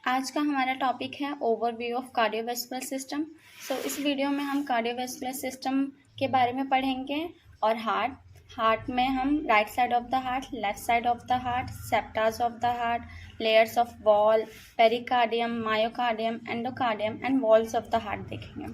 आज का हमारा टॉपिक है ओवरव्यू ऑफ कार्डियोवैस्कुलर सिस्टम। इस वीडियो में हम कार्डियोवैस्कुलर सिस्टम के बारे में पढ़ेंगे और हार्ट में हम right side of the heart, left side of the heart, septas of the heart, layers of wall, pericardium, myocardium, endocardium and walls of the heart देखेंगे।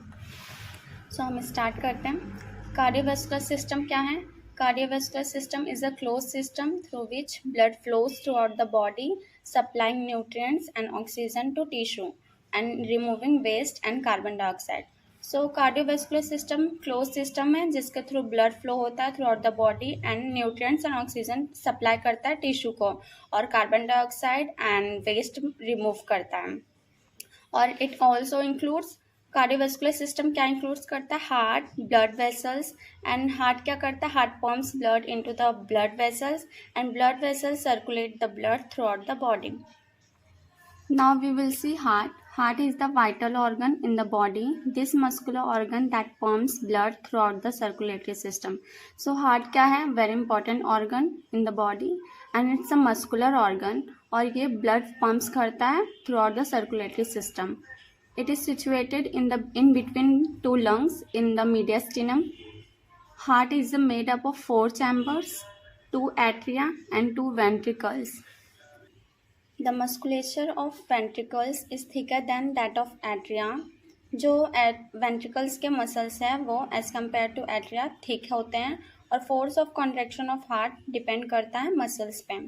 हम स्टार्ट करते हैं। कार्डियोवैस्कुलर सिस्टम क्या है? Cardiovascular system is a closed system through which blood flows throughout the body, supplying nutrients and oxygen to tissue and removing waste and carbon dioxide. Cardiovascular system closed system है जिसके through blood flow होता है throughout the body and nutrients and oxygen supply करता है tissue को और carbon dioxide and waste remove करता है। और it also includes cardiovascular system क्या इंक्लूड्स करता है? Heart, blood vessels and heart क्या करता है? Heart pumps blood into the blood vessels and blood vessels circulate the blood through out the body. Now we will see heart. Heart is the vital organ in the body. This muscular organ that pumps blood throughout the circulatory system. So heart क्या है? Very important organ in the body and it's a muscular organ और ये blood pumps करता है throughout the circulatory system. It is situated in between two lungs in the mediastinum. Heart is made up of 4 chambers, 2 atria and 2 ventricles. The musculature of ventricles is thicker than that of atria. जो ventricles के muscles हैं वो as compared to atria thick होते हैं और force of contraction of heart depend करता है muscles पे।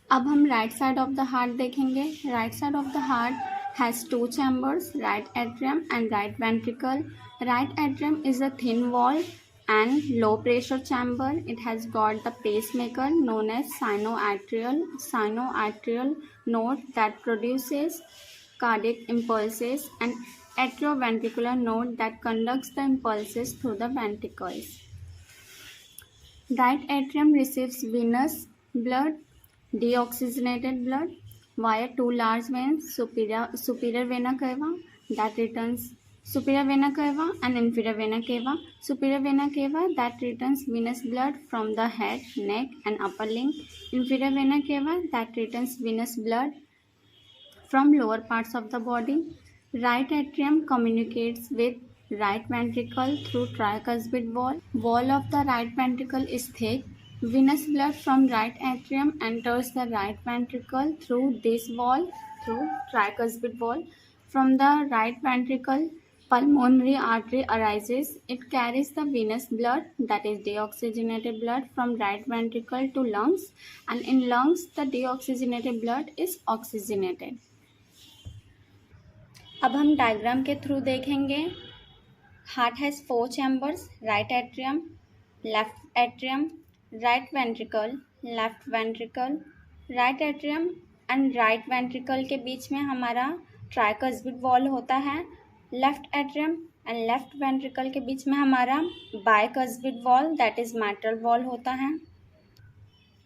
अब हम right side of the heart देखेंगे। Right side of the heart has 2 chambers, right atrium and right ventricle. Right atrium is a thin wall and low pressure chamber. It has got the pacemaker known as sinoatrial node that produces cardiac impulses and atrioventricular node that conducts the impulses through the ventricles. Right atrium receives venous blood, deoxygenated blood via 2 large veins, superior vena cava that returns superior vena cava and inferior vena cava. Superior vena cava that returns venous blood from the head, neck and upper limb. Inferior vena cava that returns venous blood from lower parts of the body. Right atrium communicates with right ventricle through tricuspid wall. Wall of the right ventricle is thick. Venous blood from right atrium enters the right ventricle through this wall, through tricuspid wall. From the right ventricle, pulmonary artery arises. It carries the venous blood, that is deoxygenated blood, from right ventricle to lungs, and in lungs the deoxygenated blood is oxygenated. अब हम diagram के through देखेंगे। Heart has 4 chambers, right atrium, left atrium, right ventricle, left ventricle, right atrium and right ventricle के बीच में हमारा tricuspid valve होता है। Left atrium and left ventricle के बीच में हमारा bicuspid valve that is mitral valve होता है।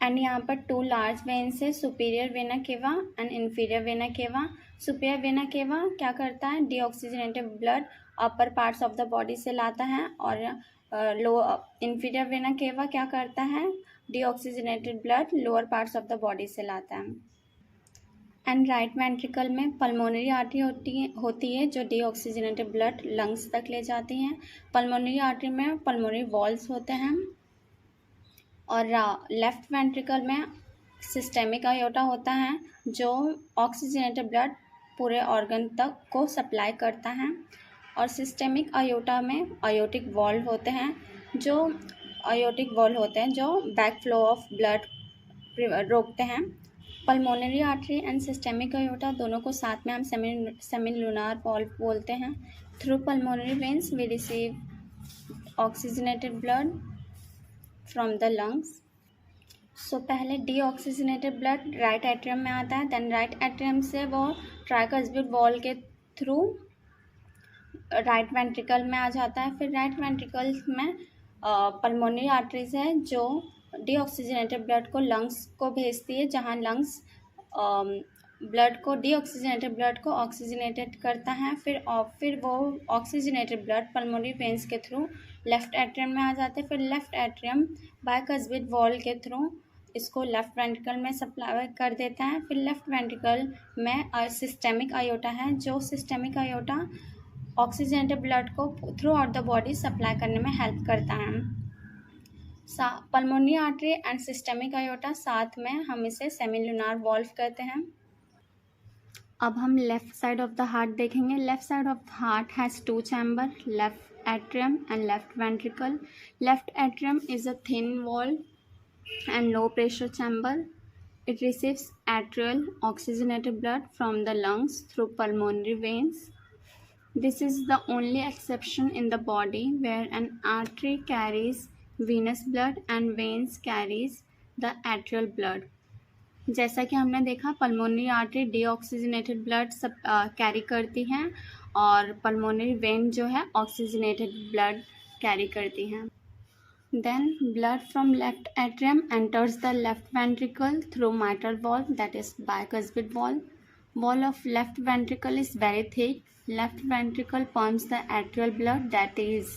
एंड यहाँ पर 2 लार्ज वेन्स है, superior vena cava and inferior vena cava. Superior vena cava क्या करता है? Deoxygenated blood upper parts of the body से लाता है और इन्फीरियर वेना केवा क्या करता है? Deoxygenated blood lower parts of the body से लाता है। एंड राइट वेंट्रिकल में पल्मोनरी आर्टरी होती है जो डीऑक्सीजनेटेड ब्लड लंग्स तक ले जाती हैं। पल्मोनरी आर्टरी में पल्मोनरी वॉल्स होते हैं और लेफ्ट वेंट्रिकल में सिस्टेमिक आयोटा होता है जो ऑक्सीजनेटेड ब्लड पूरे ऑर्गन तक को सप्लाई करता है। और सिस्टेमिक आयोटा में आयोटिक वॉल्व होते हैं जो बैक फ्लो ऑफ ब्लड रोकते हैं। Pulmonary artery and systemic aorta दोनों को साथ में हम सेमिलुनार वॉल्व बोलते हैं। Through pulmonary veins we receive oxygenated blood from the lungs. पहले डीऑक्सीजनेटेड ब्लड राइट एट्रियम में आता है, देन राइट एट्रियम से वो ट्राइकस्पिड वॉल के थ्रू राइट वेंट्रिकल में आ जाता है। फिर राइट वेंट्रिकल में पल्मोनरी आर्टरीज है जो डीऑक्सीजनेटेड ब्लड को लंग्स को भेजती है, जहाँ लंग्स डीऑक्सीजनेटेड ब्लड को ऑक्सीजनेटेड करता है। फिर वो ऑक्सीजनेटेड ब्लड पल्मोनरी वेन्स के थ्रू लेफ्ट एट्रियम में आ जाते हैं। फिर लेफ्ट एट्रियम बाइकस्पिड वॉल के थ्रू इसको लेफ्ट वेंट्रिकल में सप्लाई कर देता है। फिर लेफ्ट वेंट्रिकल में सिस्टेमिक आयोटा है, जो सिस्टेमिक आयोटा ऑक्सीजनेटेड ब्लड को through out the body supply करने में हेल्प करता है। Pulmonary artery and systemic iota साथ में हम इसे सेमिलुनार वॉल्व कहते हैं। अब हम left side of the heart देखेंगे। Left side of the heart has two chamber, left atrium and left ventricle. Left atrium is a thin wall and low pressure chamber. It receives arterial oxygenated blood from the lungs through pulmonary veins. This is the only exception in the body where an artery carries venous blood and veins carries the arterial blood. जैसा कि हमने देखा pulmonary artery deoxygenated blood सब carry करती हैं और pulmonary vein जो है ऑक्सीजनेटेड ब्लड कैरी करती हैं। Then blood from left atrium enters the left ventricle through mitral valve, that is bicuspid valve. Wall of left ventricle is very thick. Left ventricle pumps the arterial blood, that is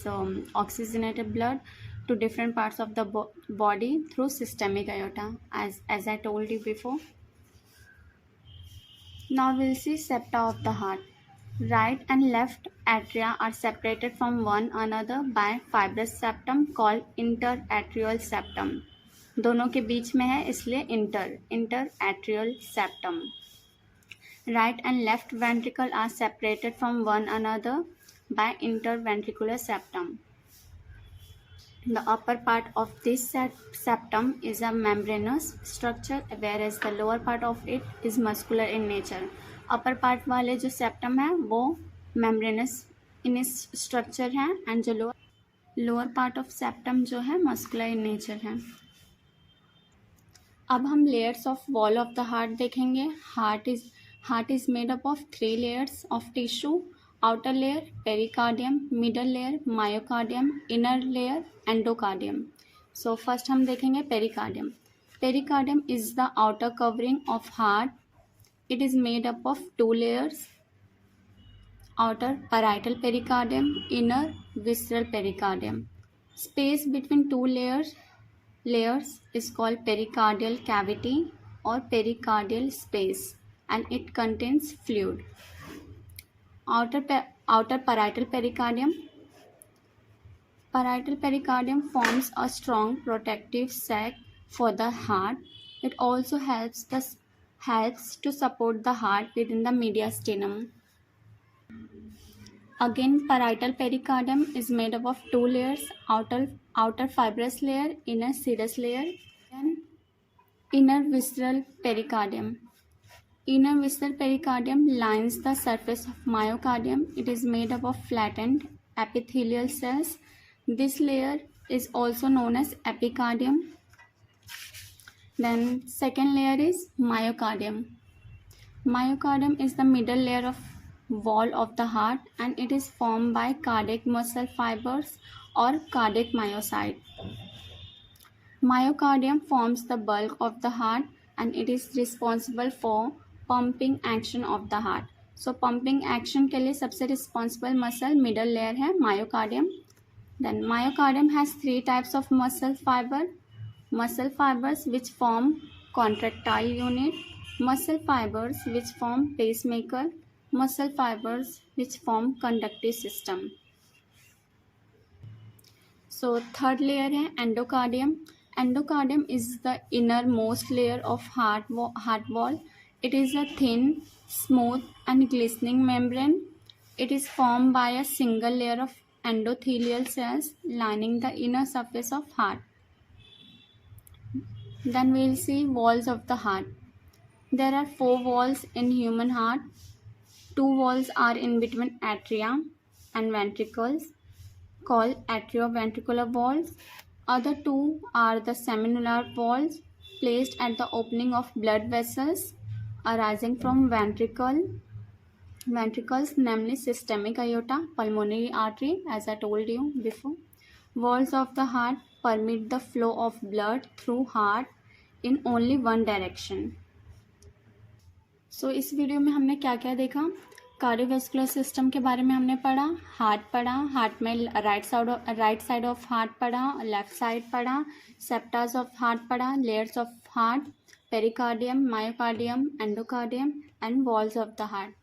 oxygenated blood, to different parts of the body through systemic aorta, as I told you before. Now we'll see septa of the heart. Right and left atria are separated from one another by fibrous septum called interatrial septum. दोनों के बीच में है इसलिए interatrial septum. Right and left ventricle are separated from one another by interventricular septum. The upper part of this septum is a membranous structure, whereas the lower part of it is muscular in nature. Upper part वाले जो septum है वो membranous in structure है and जो lower part of septum जो है muscular in nature है। अब हम layers of wall of the heart देखेंगे। Heart is made up of 3 layers of tissue, outer layer pericardium, middle layer myocardium, inner layer endocardium. So first हम देखेंगे pericardium. Pericardium is the outer covering of heart. It is made up of 2 layers, outer parietal pericardium, inner visceral pericardium. Space between 2 layers is called pericardial cavity or pericardial space, and it contains fluid. Outer parietal pericardium. Parietal pericardium forms a strong protective sac for the heart. It also helps to support the heart within the mediastinum. Again, parietal pericardium is made up of 2 layers, outer fibrous layer, inner serous layer, and inner visceral pericardium. Inner visceral pericardium lines the surface of myocardium. It is made up of flattened epithelial cells. This layer is also known as epicardium. Then second layer is myocardium. Myocardium is the middle layer of wall of the heart and it is formed by cardiac muscle fibers or cardiac myocyte. Myocardium forms the bulk of the heart and it is responsible for pumping action of the heart. So pumping action के लिए सबसे responsible muscle middle layer है myocardium. Then myocardium has 3 types of muscle fibers which form contractile unit, muscle fibers which form pacemaker, muscle fibers which form conductive system. So third layer है endocardium. Endocardium is the innermost layer of heart wall. It is a thin, smooth and glistening membrane. It is formed by a single layer of endothelial cells lining the inner surface of heart. Then we will see walls of the heart. There are 4 walls in human heart. 2 walls are in between atria and ventricles called atrioventricular walls. Other 2 are the semilunar walls placed at the opening of blood vessels arising from ventricles, namely systemic aorta, pulmonary artery, as I told you before. Walls of the heart permit the flow of blood through heart in only one direction. So इस video में हमने क्या क्या देखा। Cardiovascular system के बारे में हमने पढ़ा, हार्ट में राइट साइड ऑफ हार्ट पढ़ा, लेफ्ट साइड पढ़ा, सेप्टास ऑफ हार्ट पढ़ा, layers of heart, pericardium, myocardium, endocardium, and walls of the heart.